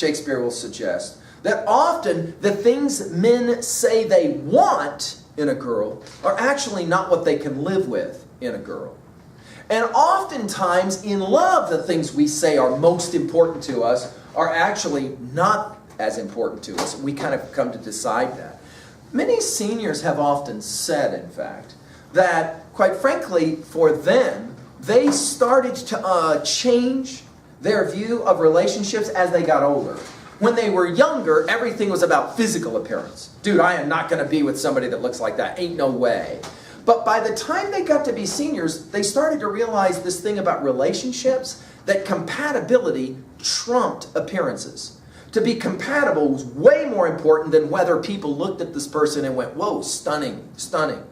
Shakespeare will suggest that often the things men say they want in a girl are actually not what they can live with in a girl. And oftentimes in love, the things we say are most important to us are actually not as important to us. We kind of come to decide that. Many seniors have often said, in fact, that quite frankly for them, they started to change their view of relationships as they got older. When they were younger, everything was about physical appearance. Dude, I am not going to be with somebody that looks like that. Ain't no way. But by the time they got to be seniors, they started to realize this thing about relationships, that compatibility trumped appearances. To be compatible was way more important than whether people looked at this person and went, whoa, stunning, stunning.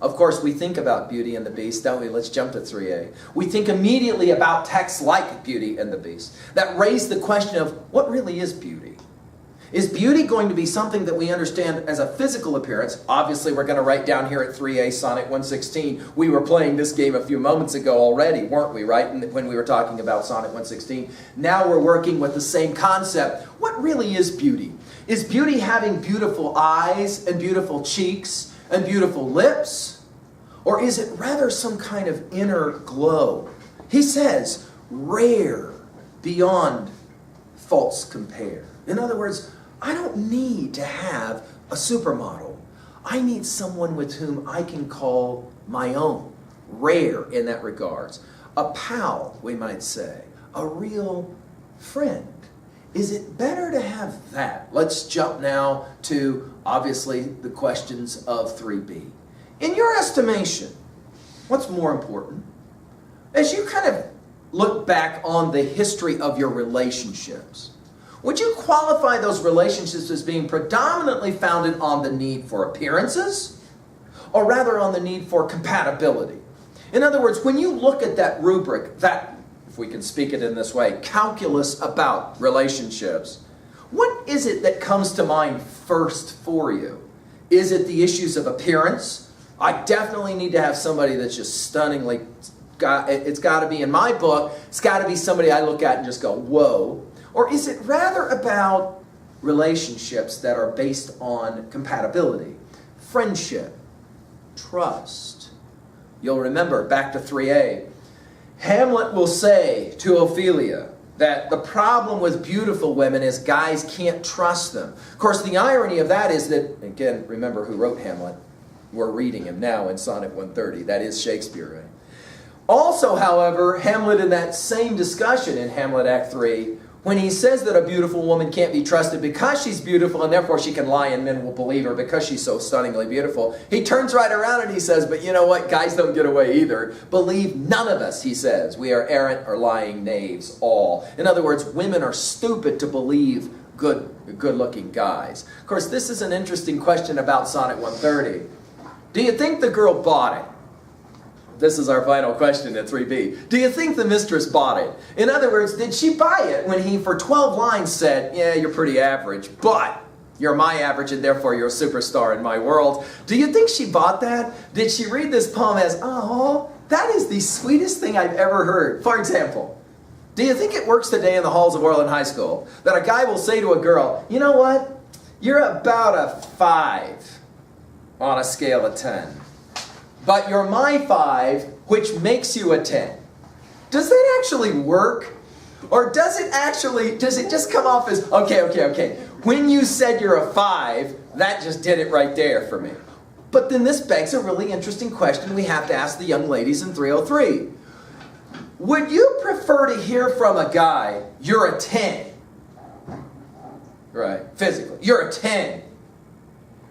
Of course, we think about Beauty and the Beast, don't we? Let's jump to 3A. We think immediately about texts like Beauty and the Beast that raise the question of what really is beauty? Is beauty going to be something that we understand as a physical appearance? Obviously, we're going to write down here at 3A, Sonnet 116. We were playing this game a few moments ago already, weren't we, right? When we were talking about Sonnet 116. Now we're working with the same concept. What really is beauty? Is beauty having beautiful eyes and beautiful cheeks and beautiful lips? Or is it rather some kind of inner glow? He says, rare beyond false compare. In other words, I don't need to have a supermodel. I need someone with whom I can call my own. Rare in that regards. A pal, we might say. A real friend. Is it better to have that? Let's jump now to, obviously, the questions of 3B. In your estimation, what's more important? As you kind of look back on the history of your relationships, would you qualify those relationships as being predominantly founded on the need for appearances, or rather on the need for compatibility? In other words, when you look at that rubric, that, if we can speak it in this way, calculus about relationships, what is it that comes to mind first for you? Is it the issues of appearance? I definitely need to have somebody that's just stunningly, it's got to be, in my book, it's got to be somebody I look at and just go, whoa. Or is it rather about relationships that are based on compatibility, friendship, trust? You'll remember, back to 3A, Hamlet will say to Ophelia that the problem with beautiful women is guys can't trust them. Of course, the irony of that is that, again, remember who wrote Hamlet. We're reading him now in Sonnet 130. That is Shakespeare, right? Also, however, Hamlet in that same discussion in Hamlet Act 3, when he says that a beautiful woman can't be trusted because she's beautiful and therefore she can lie and men will believe her because she's so stunningly beautiful, he turns right around and he says, but you know what? Guys don't get away either. Believe none of us, he says. We are errant or lying knaves all. In other words, women are stupid to believe good-looking guys. Of course, this is an interesting question about Sonnet 130. Do you think the girl bought it? This is our final question at 3B. Do you think the mistress bought it? In other words, did she buy it when he, for 12 lines, said, yeah, you're pretty average, but you're my average and therefore you're a superstar in my world? Do you think she bought that? Did she read this poem as, oh, that is the sweetest thing I've ever heard? For example, do you think it works today in the halls of Orland High School that a guy will say to a girl, you know what? You're about a 5 on a scale of 10. But you're my 5, which makes you a 10. Does that actually work? Or does it just come off as, okay. When you said you're a 5, that just did it right there for me. But then this begs a really interesting question we have to ask the young ladies in 303. Would you prefer to hear from a guy, you're a 10? Right, physically, you're a 10.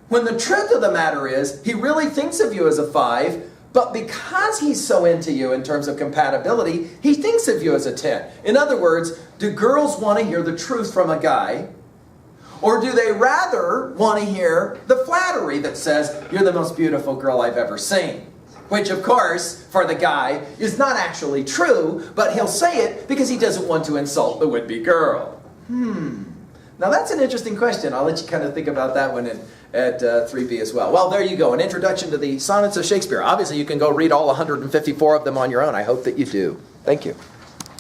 When the truth of the matter is, he really thinks of you as a 5, but because he's so into you in terms of compatibility, he thinks of you as a 10. In other words, do girls want to hear the truth from a guy? Or do they rather want to hear the flattery that says, you're the most beautiful girl I've ever seen? Which, of course, for the guy, is not actually true, but he'll say it because he doesn't want to insult the would-be girl. Now that's an interesting question. I'll let you kind of think about that one at 3B as well. Well, there you go. An introduction to the Sonnets of Shakespeare. Obviously, you can go read all 154 of them on your own. I hope that you do. Thank you.